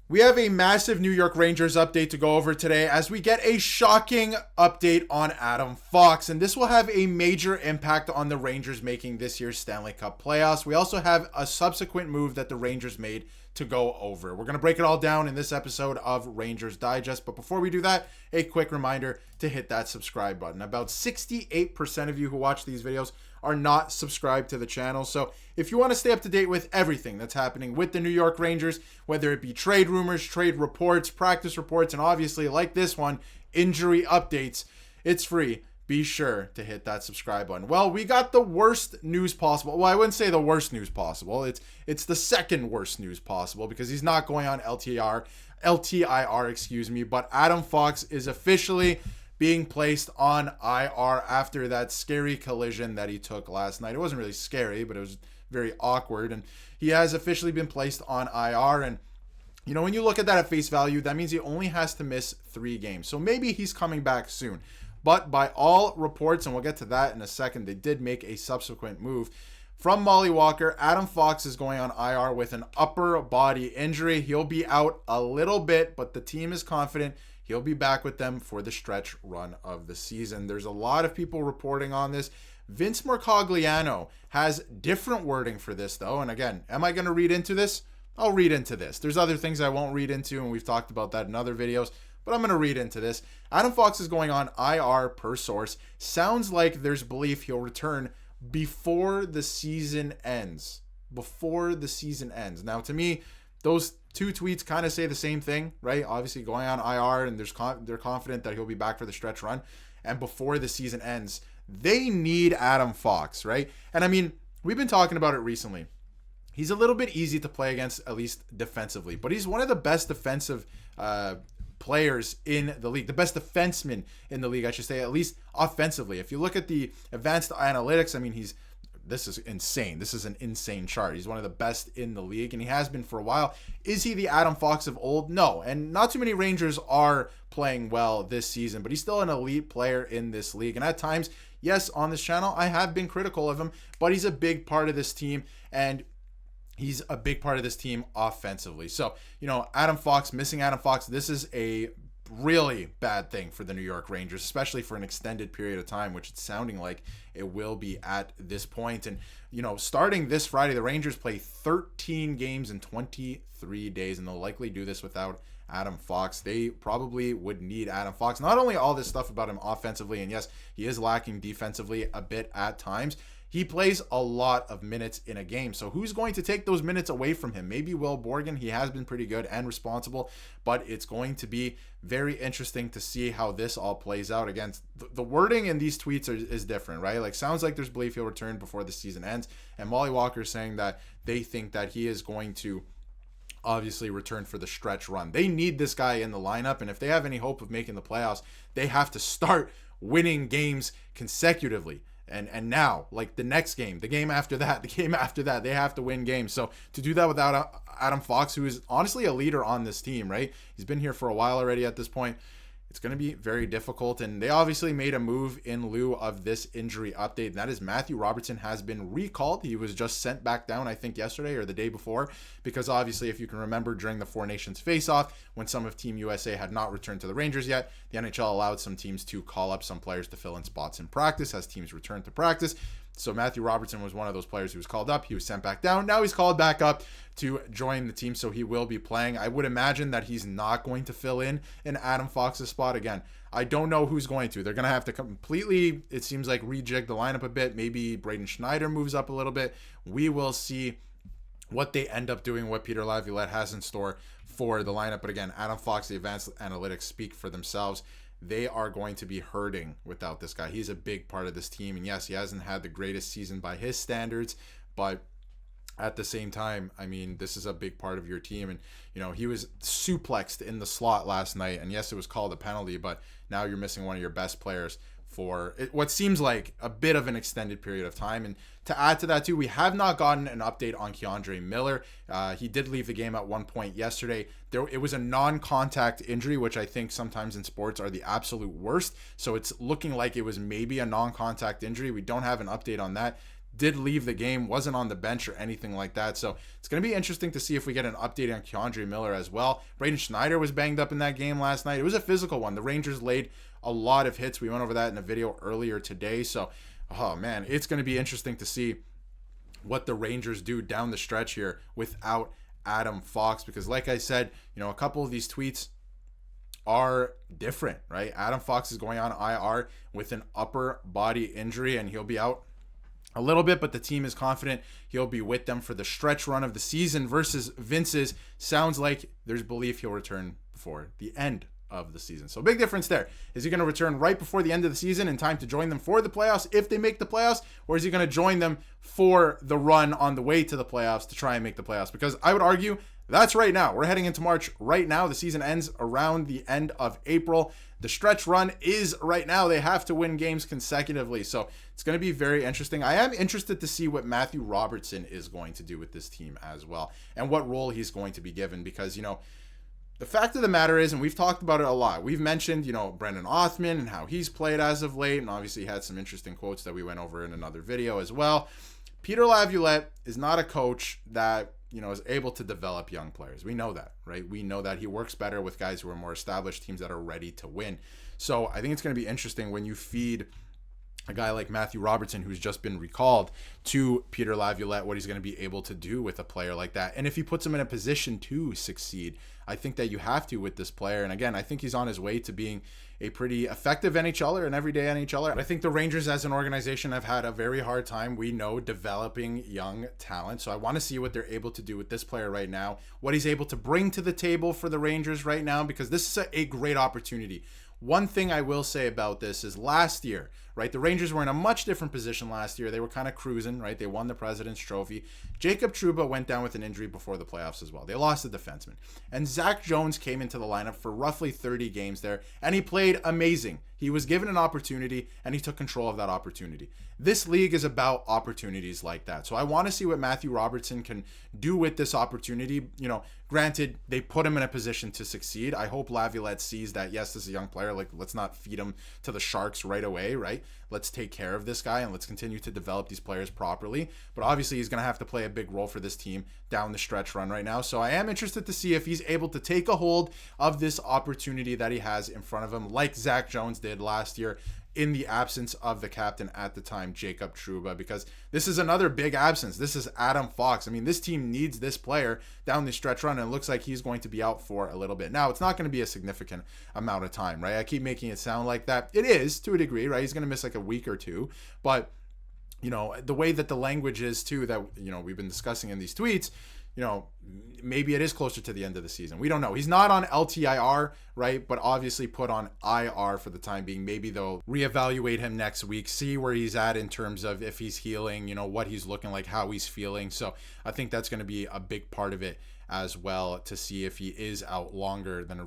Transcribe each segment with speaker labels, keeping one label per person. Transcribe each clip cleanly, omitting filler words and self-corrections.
Speaker 1: We have a massive New York Rangers update to go over today as we get a shocking update on Adam Fox, and this will have a major impact on the Rangers making this year's Stanley Cup playoffs. We also have a subsequent move that the Rangers made to go over. We're going to break it all down in this episode of Rangers Digest, but before we do that, a quick reminder to hit that subscribe button. About 68% of you who watch these videos are not subscribed to the channel, so if you want to stay up to date with everything that's happening with the New York Rangers, whether it be trade rumors, trade reports, practice reports, and obviously, like this one, injury updates, it's free. Be sure to hit that subscribe button. Well, we got the worst news possible. Well, I wouldn't say the worst news possible. It's the second worst news possible because he's not going on LTIR, excuse me, but Adam Fox is officially being placed on IR after that scary collision that he took last night. It wasn't really scary, but it was very awkward, and he has officially been placed on IR. And you know, when you look at that at face value, that means he only has to miss 3 games. So maybe he's coming back soon. But by all reports, and we'll get to that in a second, they did make a subsequent move. From Molly Walker, Adam Fox is going on IR with an upper body injury. He'll be out a little bit, but the team is confident he'll be back with them for the stretch run of the season. There's a lot of people reporting on this. Vince Mercogliano has different wording for this, though. And again, am I going to read into this? I'll read into this. There's other things I won't read into, and we've talked about that in other videos, but I'm going to read into this. Adam Fox is going on IR per source. Sounds like there's belief he'll return before the season ends. Before the season ends. Now, to me, those two tweets kind of say the same thing, right? Obviously, going on IR, and they're confident that he'll be back for the stretch run. And before the season ends, they need Adam Fox, right? And I mean, we've been talking about it recently. He's a little bit easy to play against, at least defensively, but he's one of the best defensive players in the league, the best defenseman in the league, I should say, at least offensively. If you look at the advanced analytics, I mean, this is insane. This is an insane chart. He's one of the best in the league, and he has been for a while. Is he the Adam Fox of old? No, and not too many Rangers are playing well this season, but he's still an elite player in this league. And at times, yes, on this channel, I have been critical of him, but he's a big part of this team, and he's a big part of this team offensively. So, you know, missing Adam Fox, this is a really bad thing for the New York Rangers, especially for an extended period of time, which it's sounding like it will be at this point. And, you know, starting this Friday, the Rangers play 13 games in 23 days, and they'll likely do this without Adam Fox. They probably would need Adam Fox. Not only all this stuff about him offensively, and yes, he is lacking defensively a bit at times, he plays a lot of minutes in a game. So who's going to take those minutes away from him? Maybe Will Borgen. He has been pretty good and responsible, but it's going to be very interesting to see how this all plays out. Again, the wording in these tweets is different, right? Like, sounds like there's belief he'll return before the season ends. And Molly Walker is saying that they think that he is going to obviously return for the stretch run. They need this guy in the lineup, and if they have any hope of making the playoffs, they have to start winning games consecutively. And now, like the next game, the game after that, they have to win games. So to do that without Adam Fox, who is honestly a leader on this team, right? He's been here for a while already at this point. It's going to be very difficult. And they obviously made a move in lieu of this injury update. And that is Matthew Robertson has been recalled. He was just sent back down, I think, yesterday or the day before. Because obviously, if you can remember, during the Four Nations face-off, when some of Team USA had not returned to the Rangers yet, the NHL allowed some teams to call up some players to fill in spots in practice as teams returned to practice. So Matthew Robertson was one of those players who was called up. He was sent back down. Now he's called back up to join the team, so he will be playing. I would imagine that he's not going to fill in Adam Fox's spot. Again, I don't know who's going to. They're going to have to completely, it seems like, rejig the lineup a bit. Maybe Braden Schneider moves up a little bit. We will see what they end up doing, what Peter Laviolette has in store for the lineup. But again, Adam Fox, the advanced analytics speak for themselves. They are going to be hurting without this guy. He's a big part of this team. And yes, he hasn't had the greatest season by his standards, but at the same time, I mean, this is a big part of your team. And, you know, he was suplexed in the slot last night. And yes, it was called a penalty, but now you're missing one of your best players for what seems like a bit of an extended period of time. And to add to that too, we have not gotten an update on Keandre Miller. He did leave the game at one point yesterday. It was a non-contact injury, which I think sometimes in sports are the absolute worst. So it's looking like it was maybe a non-contact injury. We don't have an update on that. did leave the game, wasn't on the bench or anything like that. So it's going to be interesting to see if we get an update on K'Andre Miller as well. Braden Schneider was banged up in that game last night. It was a physical one. The Rangers laid a lot of hits. We went over that in a video earlier today. So, oh man, it's going to be interesting to see what the Rangers do down the stretch here without Adam Fox, because like I said, a couple of these tweets are different, right? Adam Fox is going on IR with an upper body injury, and he'll be out a little bit, but the team is confident he'll be with them for the stretch run of the season versus Vince's. Sounds like there's belief he'll return before the end of the season. So big difference there. Is he going to return right before the end of the season in time to join them for the playoffs if they make the playoffs, or is he going to join them for the run on the way to the playoffs to try and make the playoffs? Because I would argue that's right now. We're heading into March right now. The season ends around the end of April. The stretch run is right now. They have to win games consecutively. So it's going to be very interesting. I am interested to see what Matthew Robertson is going to do with this team as well, and what role he's going to be given, because, the fact of the matter is, and we've talked about it a lot, we've mentioned, Brendan Othman and how he's played as of late, and obviously had some interesting quotes that we went over in another video as well. Peter Laviolette is not a coach that, is able to develop young players. We know that, right? We know that he works better with guys who are more established, teams that are ready to win. So I think it's going to be interesting when you feed a guy like Matthew Robertson, who's just been recalled, to Peter Laviolette, what he's going to be able to do with a player like that. And if he puts him in a position to succeed, I think that you have to with this player. And again, I think he's on his way to being a pretty effective NHLer, an everyday NHLer. I think the Rangers as an organization have had a very hard time, we know, developing young talent. So I want to see what they're able to do with this player right now, what he's able to bring to the table for the Rangers right now, because this is a great opportunity. One thing I will say about this is last year, right, the Rangers were in a much different position last year. They were kind of cruising, right? They won the President's Trophy. Jacob Trouba went down with an injury before the playoffs as well. They lost a defenseman. And Zach Jones came into the lineup for roughly 30 games there, and he played amazing. He was given an opportunity, and he took control of that opportunity. This league is about opportunities like that. So I want to see what Matthew Robertson can do with this opportunity. Granted, they put him in a position to succeed. I hope Laviolette sees that, yes, this is a young player. Like, let's not feed him to the Sharks right away, right? Let's take care of this guy, and let's continue to develop these players properly. But obviously, he's going to have to play a big role for this team down the stretch run right now. So I am interested to see if he's able to take a hold of this opportunity that he has in front of him, like Zach Jones did last year, in the absence of the captain at the time, Jacob Trouba, because this is another big absence. This is Adam Fox. I mean, this team needs this player down the stretch run, and it looks like he's going to be out for a little bit. Now, it's not going to be a significant amount of time, right? I keep making it sound like that. It is, to a degree, right? He's going to miss like a week or two, but the way that the language is too, that, we've been discussing in these tweets, maybe it is closer to the end of the season. We don't know. He's not on LTIR, right? But obviously put on IR for the time being. Maybe they'll reevaluate him next week, see where he's at in terms of if he's healing, what he's looking like, how he's feeling. So I think that's going to be a big part of it as well, to see if he is out longer than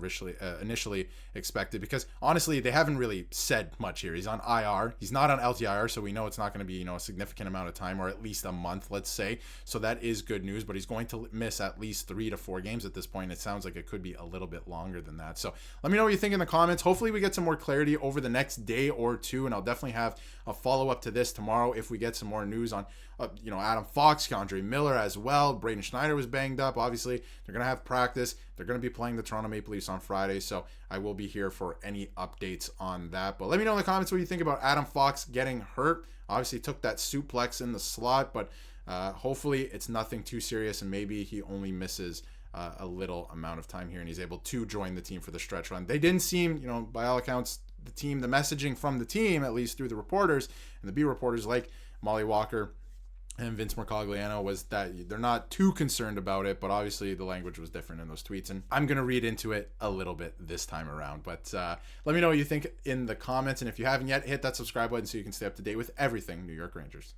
Speaker 1: initially expected, because honestly, they haven't really said much here. He's on IR. He's not on LTIR, so we know it's not going to be, a significant amount of time, or at least a month, let's say. So that is good news, but he's going to miss at least 3 to 4 games at this point. It sounds like it could be a little bit longer than that. So let me know what you think in the comments. Hopefully we get some more clarity over the next day or two, and I'll definitely have a follow-up to this tomorrow if we get some more news on, Adam Fox, K'Andre Miller as well. Braden Schneider was banged up. Obviously, they're going to have practice. They're going to be playing the Toronto Maple Leafs on Friday, so I will be here for any updates on that. But let me know in the comments what you think about Adam Fox getting hurt. Obviously, took that suplex in the slot, but hopefully it's nothing too serious, and maybe he only misses a little amount of time here, and he's able to join the team for the stretch run. They didn't seem, by all accounts, the messaging from the team, at least through the reporters and the B reporters like Molly Walker and Vince Mercogliano, was that they're not too concerned about it, but obviously the language was different in those tweets, and I'm going to read into it a little bit this time around. But let me know what you think in the comments, and if you haven't yet, hit that subscribe button so you can stay up to date with everything New York Rangers.